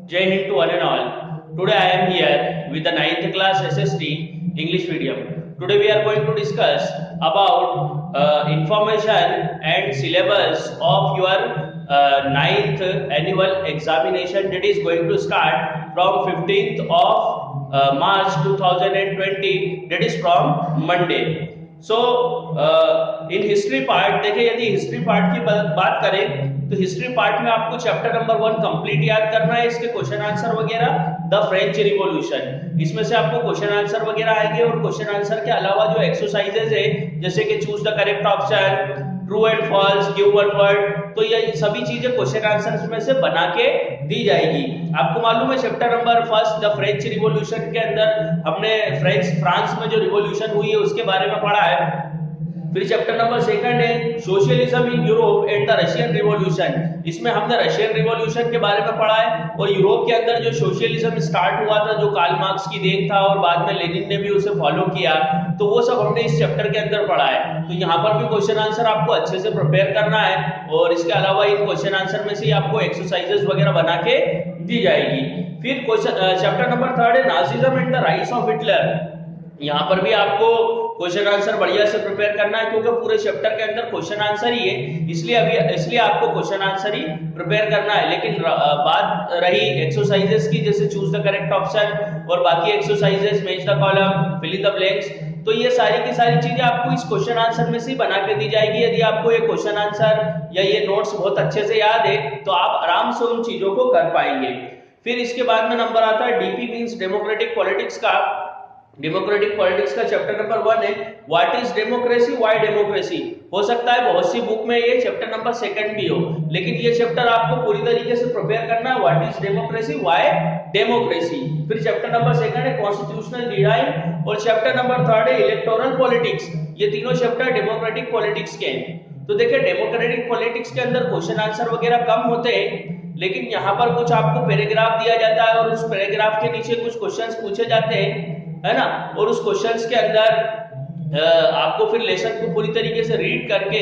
Jai Hind to one and all. Today I am here with the 9th class SST English medium. Today we are going to discuss about information and syllabus of your 9th annual examination that is going to start from 15th of March 2020, that is from Monday. So in history part देखिए, यदि history part की बात करें तो history part में आपको chapter number 1 complete याद करना है, इसके क्वेश्चन आंसर वगैरह, द फ्रेंच रिवॉल्यूशन, इसमें से आपको क्वेश्चन आंसर वगैरह आएंगे। और क्वेश्चन आंसर के अलावा जो एक्सरसाइजेज है, जैसे कि choose the correct option, true and false, give one word, तो ये सभी चीजें क्वेश्चन आंसर में से बना के दी जाएगी। आपको मालूम है chapter number 1 the French revolution के अंदर हमने फ्रांस में जो रिवॉल्यूशन हुई है उसके बारे में पढ़ा है। फिर चैप्टर नंबर 2 है socialism in Europe and the Russian revolution, इसमें हमने रशियन रिवॉल्यूशन के बारे में पढ़ा है और यूरोप के अंदर जो सोशलिज्म स्टार्ट हुआ था, जो कार्ल मार्क्स की देन था और बाद में लेनिन ने भी उसे फॉलो किया, तो वो सब हमने इस चैप्टर के अंदर पढ़ा है। तो यहाँ पर भी क्वेश्चन आंसर आपको अच्छे से प्रिपेयर करना है और इसके अलावा इन क्वेश्चन आंसर में से आपको एक्सरसाइजेस वगैरह बना के दी जाएगी। फिर क्वेश्चन चैप्टर नंबर 3 है Nazism and the rise of Hitler, यहाँ पर भी आपको क्वेश्चन आंसर बढ़िया से प्रिपेयर करना है क्योंकि पूरे चैप्टर के अंदर क्वेश्चन आंसर ही है, इसलिए आपको क्वेश्चन आंसर ही प्रिपेयर करना है। लेकिन बात रही एक्सरसाइजेस की, जैसे चूज द करेक्ट ऑप्शन और बाकी exercises, match the column, fill in the blanks, तो ये सारी की सारी चीजें आपको इस क्वेश्चन आंसर में से बना के दी जाएगी। यदि आपको ये क्वेश्चन आंसर या ये नोट्स बहुत अच्छे से याद है तो आप आराम से उन चीजों को कर पाएंगे। फिर इसके बाद में नंबर आता है डीपी मींस डेमोक्रेटिक पॉलिटिक्स का। डेमोक्रेटिक पॉलिटिक्स का चैप्टर नंबर 1 है what is democracy, why democracy. हो सकता है बहुत सी बुक में ये चैप्टर नंबर 2 भी हो, लेकिन ये चैप्टर आपको पूरी तरीके से प्रिपेयर करना है, what is democracy, why democracy. फिर चैप्टर नंबर 2 है कॉन्स्टिट्यूशनल डिजाइन और चैप्टर नंबर 3 है इलेक्टोरल पॉलिटिक्स। ये तीनों चैप्टर डेमोक्रेटिक पॉलिटिक्स के हैं। तो देखिए डेमोक्रेटिक पॉलिटिक्स के अंदर क्वेश्चन आंसर वगैरह कम होते हैं, लेकिन यहाँ पर कुछ आपको पैराग्राफ दिया जाता है और उस पैराग्राफ के नीचे कुछ क्वेश्चंस पूछे जाते हैं, है ना, और उस क्वेश्चंस के अंदर आपको फिर लेसन को पूरी तरीके से रीड करके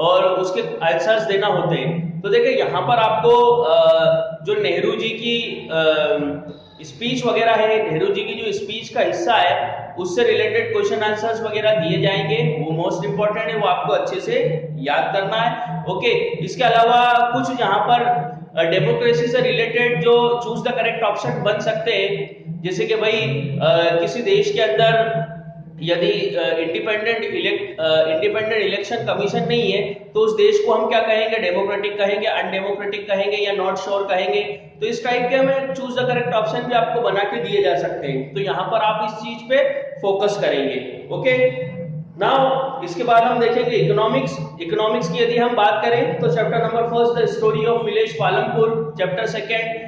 और उसके आंसर्स देना होते हैं। तो देखिए यहाँ पर आपको जो नेहरू जी की स्पीच वगैरह है, नेहरू जी की जो स्पीच का हिस्सा है उससे रिलेटेड क्वेश्चन आंसर्स वगैरह दिए जाएंगे, वो मोस्ट इंपॉर्टेंट है, वो आपको अच्छे से याद करना है। ओके, इसके अलावा कुछ यहाँ पर डेमोक्रेसी से रिलेटेड जो चूज द करेक्ट ऑप्शन बन सकते हैं, जैसे कि भाई किसी देश के अंदर यदि इंडिपेंडेंट इलेक्शन कमीशन नहीं है तो उस देश को हम क्या कहेंगे, डेमोक्रेटिक कहेंगे, अनडेमोक्रेटिक कहेंगे या नॉट श्योर कहेंगे। तो इस टाइप के हमें चूज द करेक्ट ऑप्शन भी आपको बना के दिए जा सकते हैं, तो यहाँ पर आप इस चीज पे फोकस करेंगे। ओके, नाउ इसके बाद हम देखेंगे इकोनॉमिक्स। इकोनॉमिक्स की यदि हम बात करें तो chapter number 1 the story of village Palampur, chapter 2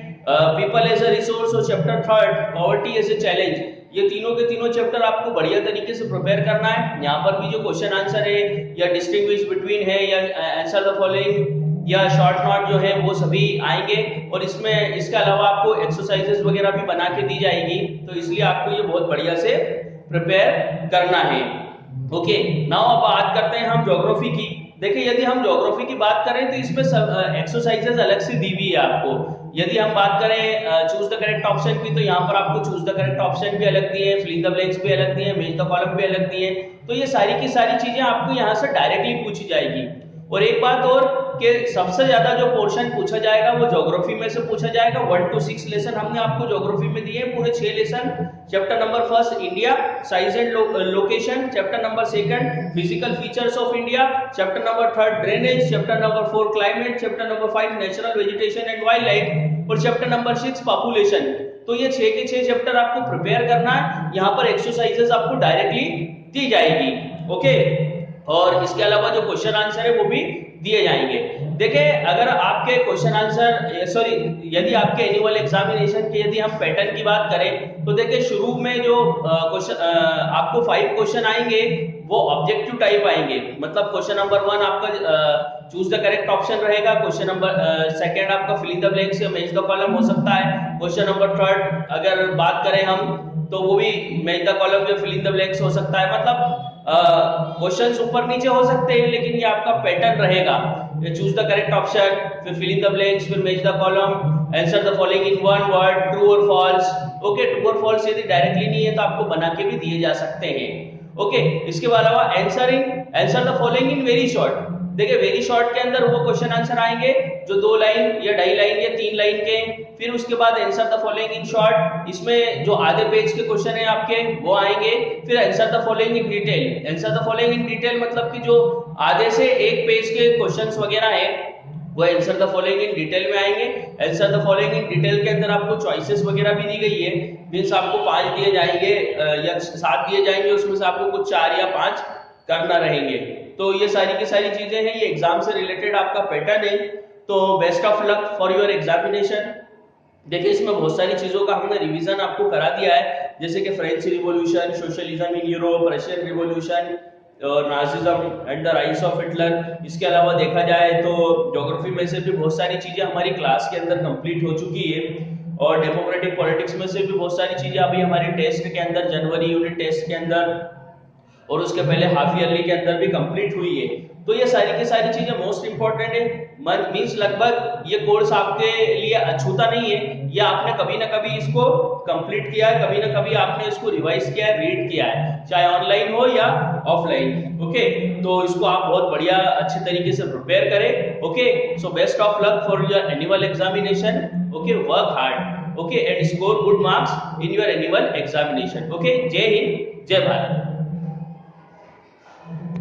people as a resource और chapter 3 poverty as a challenge. ये तीनों के तीनों चैप्टर आपको बढ़िया तरीके से प्रिपेयर करना है। यहाँ पर भी जो क्वेश्चन आंसर है या डिस्टिंग्विश बिटवीन है या आंसर द फॉलोइंग या शॉर्ट नोट जो है वो सभी आएंगे और इसमें इसके अलावा आपको एक्सरसाइजेस वगैरह भी बना के दी जाएगी, तो इसलिए आपको ये बहुत बढ़िया से प्रिपेयर करना है। ओके, नाउ अब बात करते हैं हम ज्योग्राफी की। देखिए यदि हम ज्योग्राफी की बात करें तो इसमें एक्सरसाइजेस अलग से दी हुई है आपको। यदि हम बात करें चूज द करेक्ट ऑप्शन की, तो यहाँ पर आपको चूज द करेक्ट ऑप्शन भी अलग दिए हैं, फिल इन द ब्लैंक्स भी अलग दिए हैं, मैच द कॉलम भी अलग दिए हैं। तो ये सारी की सारी चीजें आपको यहाँ से डायरेक्टली पूछी जाएगी। और एक बात और कि सबसे ज्यादा जो पोर्शन पूछा जाएगा वो ज्योग्राफी में से पूछा जाएगा। 1 to 6 लेसन हमने आपको ज्योग्राफी में दिए हैं, पूरे 6 lesson. Chapter number 1 India size and location, chapter number 2 physical features of India, chapter number 3 drainage, chapter number 4 climate, chapter number 5 natural vegetation and wild life और चैप्टर नंबर 6 पॉपुलेशन। तो ये 6 के 6 चैप्टर आपको prepare करना है। यहाँ पर exercises आपको डायरेक्टली दी जाएगी। ओके, और इसके अलावा जो क्वेश्चन आंसर है वो भी दिए जाएंगे। देखिए अगर आपके क्वेश्चन आंसर यदि आपके एनुअल एग्जामिनेशन की यदि हम पैटर्न की बात करें तो देखिए शुरू में जो आपको 5 क्वेश्चन आएंगे वो ऑब्जेक्टिव टाइप आएंगे। मतलब क्वेश्चन नंबर 1 आपका चूज द करेक्ट ऑप्शन रहेगा, क्वेश्चन नंबर 2 आपका फिल इन द ब्लैंक्स या मैच द कॉलम हो सकता है, क्वेश्चन नंबर 3 अगर बात करें हम तो वो भी मैच द कॉलम या फिल इन द ब्लैंक्स हो सकता है। मतलब क्वेश्चंस ऊपर नीचे हो सकते हैं, लेकिन ये आपका पैटर्न रहेगा, चूज द करेक्ट ऑप्शन, फिर फिल इन द ब्लैंक्स, फिर match the column, answer the following in one word, true और फॉल्स। ओके, ट्रू और फॉल्स यदि डायरेक्टली नहीं है तो आपको बना के भी दिए जा सकते हैं। ओके, इसके अलावा answer the following in very short. देखिए वेरी शॉर्ट के अंदर वो क्वेश्चन आंसर आएंगे जो 2 लाइन या 2.5 लाइन या 3 लाइन के। फिर उसके बाद answer the following in short, इसमें जो आधे पेज के क्वेश्चन है आपके वो आएंगे। फिर answer the following in detail. Answer the following in detail मतलब कि जो आधे से 1 पेज के क्वेश्चंस वगैरह है वो answer the following in detail में आएंगे। Answer the following in detail के अंदर आपको चॉइसेस वगैरह भी दी गई है, मींस आपको 5 दिए जाएंगे या 7 दिए जाएंगे, उसमें से आपको कुछ 4 या 5 करना रहेंगे। तो ये सारी की सारी चीजें हैं, ये एग्जाम से रिलेटेड आपका पैटर्न है। तो best of luck for your examination. देखिए इसमें बहुत सारी चीजों का हमने रिवीजन आपको करा दिया है, जैसे कि French revolution, socialism in Europe, Russian revolution, Nazism and the rise of Hitler. इसके अलावा देखा जाए तो ज्योग्राफी में से भी बहुत सारी चीजें हमारी क्लास के अंदर कंप्लीट हो चुकी है, और डेमोक्रेटिक पॉलिटिक्स में से भी बहुत सारी चीजें अभी हमारी टेस्ट के अंदर, जनवरी यूनिट टेस्ट के अंदर और उसके पहले हाफ ईयरली के अंदर भी कंप्लीट हुई है। तो ये सारी की सारी चीजें मोस्ट इंपॉर्टेंट है। मींस लगभग ये कोर्स आपके लिए अछूता नहीं है, या आपने कभी ना कभी इसको कंप्लीट किया है, कभी ना कभी आपने इसको रिवाइज किया है, रीड किया है, चाहे ऑनलाइन हो या ऑफलाइन। ओके, तो इसको आप बहुत बढ़िया अच्छे तरीके से प्रिपेयर करें। Okay, so best of luck for your annual examination. Okay, work hard, okay, and score good marks in your annual examination. Okay, जय हिंद, जय भारत।